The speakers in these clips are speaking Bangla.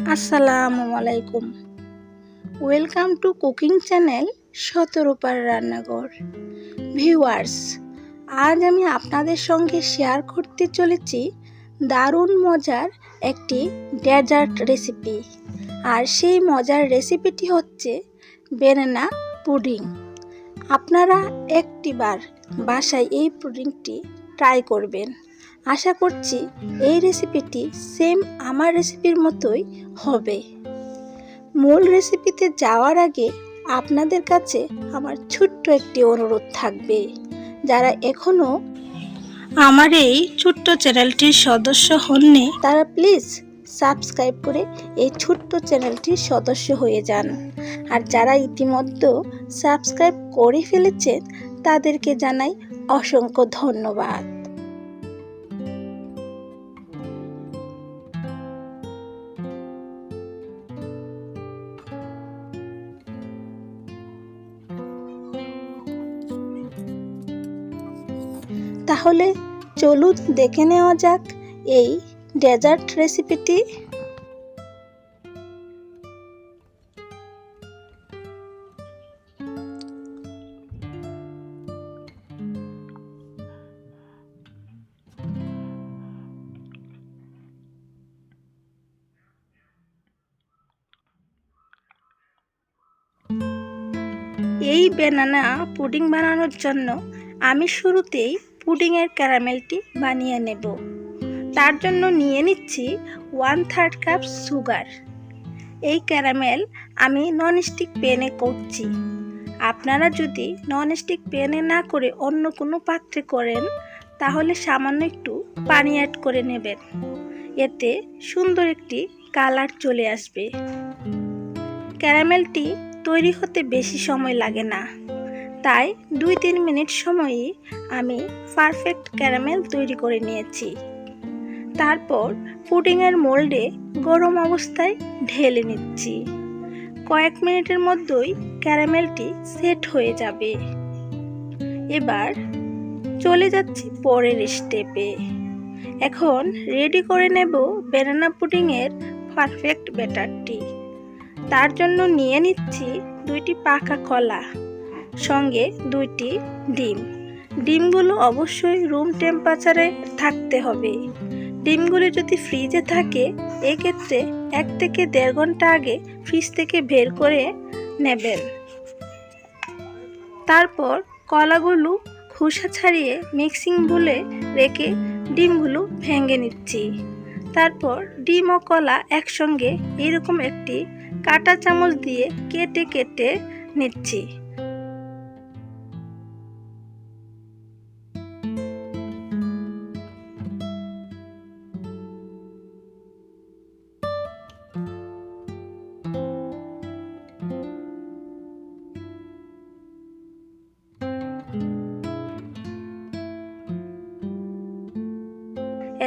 আসসালামু আলাইকুম। ওয়েলকাম টু কুকিং চ্যানেল শতরূপার রান্নাঘর। ভিউয়ার্স, আজ আমি আপনাদের সঙ্গে শেয়ার করতে চলেছি দারুণ মজার একটি ডেজার্ট রেসিপি। আর সেই মজার রেসিপিটি হচ্ছে ব্যানানা পুডিং। আপনারা একটিবার বাসায় এই পুডিংটি ট্রাই করবেন। আশা করছি এই রেসিপিটি সেম আমার রেসিপির মতোই হবে। মূল রেসিপিতে যাওয়ার আগে আপনাদের কাছে আমার ছোট্ট একটি অনুরোধ থাকবে, যারা এখনও আমার এই ছোট্ট চ্যানেলটির সদস্য হননি তারা প্লিজ সাবস্ক্রাইব করে এই ছোট্ট চ্যানেলটির সদস্য হয়ে যান। আর যারা ইতিমধ্যে সাবস্ক্রাইব করে ফেলেছেন তাদেরকে জানাই অসংখ্য ধন্যবাদ। তাহলে চলুন দেখে নেওয়া যাক এই ডেজার্ট রেসিপিটি। এই ব্যানানা পুডিং বানানোর জন্য আমি শুরুতেই পুডিংয়ের ক্যারামেলটি বানিয়ে নেব। তার জন্য নিয়ে নিচ্ছি 1/3 কাপ সুগার। এই ক্যারামেল আমি ননস্টিক প্যানে করছি। আপনারা যদি ননস্টিক প্যানে না করে অন্য কোনো পাত্রে করেন তাহলে সামান্য একটু পানি অ্যাড করে নেবেন, এতে সুন্দর একটি কালার চলে আসবে। ক্যারামেলটি তৈরি হতে বেশি সময় লাগে না, তাই 2-3 মিনিট সময়ই আমি পারফেক্ট ক্যারামেল তৈরি করে নিয়েছি। তারপর পুডিংয়ের মোল্ডে গরম অবস্থায় ঢেলে নিচ্ছি। কয়েক মিনিটের মধ্যেই ক্যারামেলটি সেট হয়ে যাবে। এবার চলে যাচ্ছি পরের স্টেপে। এখন রেডি করে নেব ব্যানানা পুডিংয়ের পারফেক্ট ব্যাটারটি। তার জন্য নিয়ে নিচ্ছি 2টি পাকা কলা, সঙ্গে 2টি ডিম। ডিমগুলো অবশ্যই রুম টেম্পারেচারে থাকতে হবে। ডিমগুলি যদি ফ্রিজে থাকে এক্ষেত্রে 1 থেকে 1.5 ঘন্টা আগে ফ্রিজ থেকে বের করে নেবেন। তারপর কলাগুলো খোসা ছাড়িয়ে মিক্সিং বোলে রেখে ডিমগুলো ভেঙে নিচ্ছি। তারপর ডিম ও কলা একসঙ্গে এরকম একটি কাঁটা চামচ দিয়ে কেটে কেটে নিচ্ছি।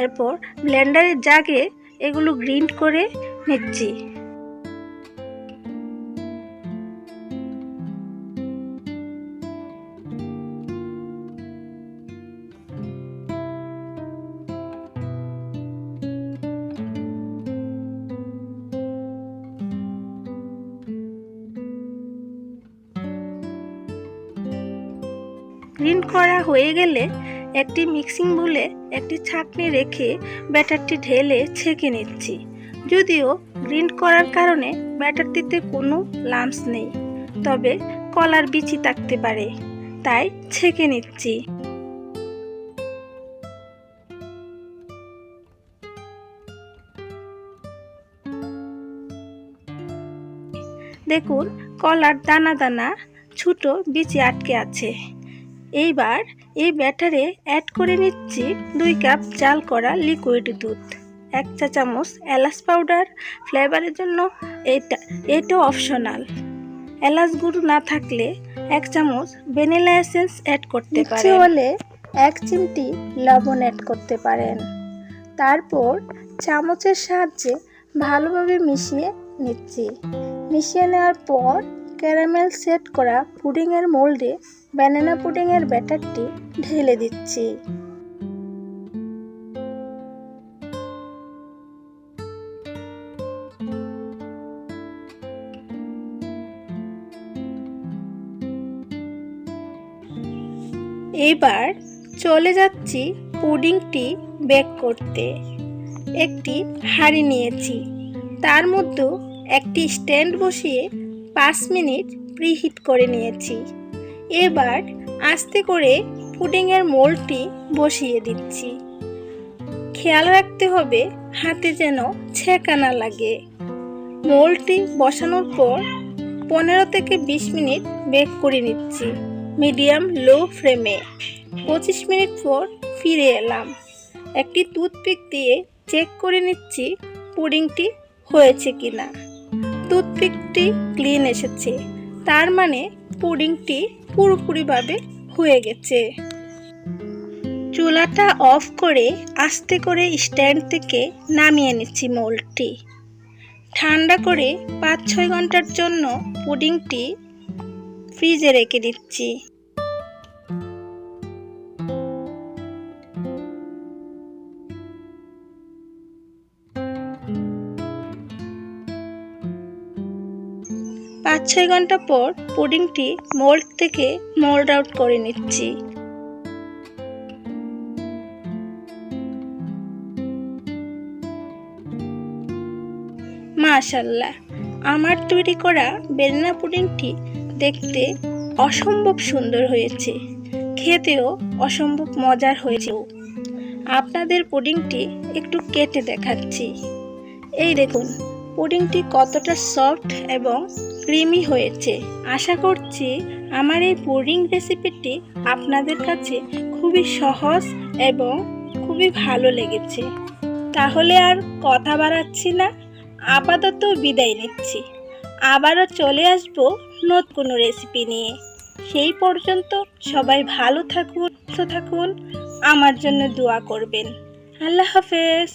এরপর ব্লেন্ডারের জাগে এগুলো গ্রাইন্ড করে নিচ্ছি। গ্রাইন্ড করা হয়ে গেলে একটি মিক্সিং বোলে একটি ছাঁকনি রেখে ব্যাটারটি ঢেলে ছেঁকে নিচ্ছি। যদিও গ্রাইন্ড করার কারণে ব্যাটারটিতে কোনো লাম্পস নেই, তবে কলার বিচি থাকতে পারে, তাই ছেঁকে নিচ্ছি। দেখুন কলার দানা দানা ছোট বিচি আটকে আছে। এইবার এই ব্যাটারে অ্যাড করে নিচ্ছি 2 কাপ জাল করা লিকুইড দুধ, 1 চা চামচ এলাচ পাউডার। ফ্লেভারের জন্য এটা অপশনাল। এলাচ গুঁড়ো না থাকলে 1 চামচ ভ্যানিলা এসেন্স অ্যাড করতে পারেন, হলে 1 চিমটি লবণ অ্যাড করতে পারেন। তারপর চামচের সাহায্যে ভালোভাবে মিশিয়ে নিচ্ছি। মিশিয়ে নেওয়ার পর ক্যারামেল সেট করা পুডিংয়ের মোল্ডে ব্যানানা পুডিংয়ের ব্যাটারটি ঢেলে দিচ্ছি। এবার চলে যাচ্ছি পুডিংটি বেক করতে। একটি হাঁড়ি নিয়েছি, তার মধ্যে একটি স্ট্যান্ড বসিয়ে 5 মিনিট প্রিহিট করে নিয়েছি। এবার আস্তে করে পুডিংয়ের মোল্ডটি বসিয়ে দিচ্ছি। খেয়াল রাখতে হবে হাতে যেন ছেঁকা না লাগে। মোল্ডটি বসানোর পর 15 থেকে 20 মিনিট বেক করে নিচ্ছি মিডিয়াম লো ফ্লেমে। 25 মিনিট পর ফিরে এলাম। একটি টুথপিক দিয়ে চেক করে নিচ্ছি পুডিংটি হয়েছে কিনা। টুথপিকটি ক্লিন এসেছে, তার মানে পুডিংটি পুরোপুরিভাবে হয়ে গেছে। চুলাটা অফ করে আস্তে করে স্ট্যান্ড থেকে নামিয়ে নিচ্ছি মোল্ডটি। ঠান্ডা করে 5-6 ঘন্টার জন্য পুডিংটি ফ্রিজে রেখে দিচ্ছি। পাঁচ 6 ঘন্টা পর পুডিংটি মোল্ড থেকে মোল্ড আউট করে নিচ্ছি। মাশাআল্লাহ, আমার তৈরি করা বেলনা পুডিংটি দেখতে অসম্ভব সুন্দর হয়েছে, খেতেও অসম্ভব মজার হয়েছে। আপনাদের পুডিংটি একটু কেটে দেখাচ্ছি। এই দেখুন পুডিংটি কতটা সফট এবং ক্রিমি হয়েছে। আশা করছি আমার এই পুডিং রেসিপিটি আপনাদের কাছে খুবই সহজ এবং খুবই ভালো লেগেছে। তাহলে আর কথা বাড়াচ্ছি না, আপাতত বিদায় নিচ্ছি। আবারও চলে আসব নতুন কোনো রেসিপি নিয়ে। সেই পর্যন্ত সবাই ভালো থাকুন, সুস্থ থাকুন, আমার জন্য দোয়া করবেন। আল্লাহ হাফেজ।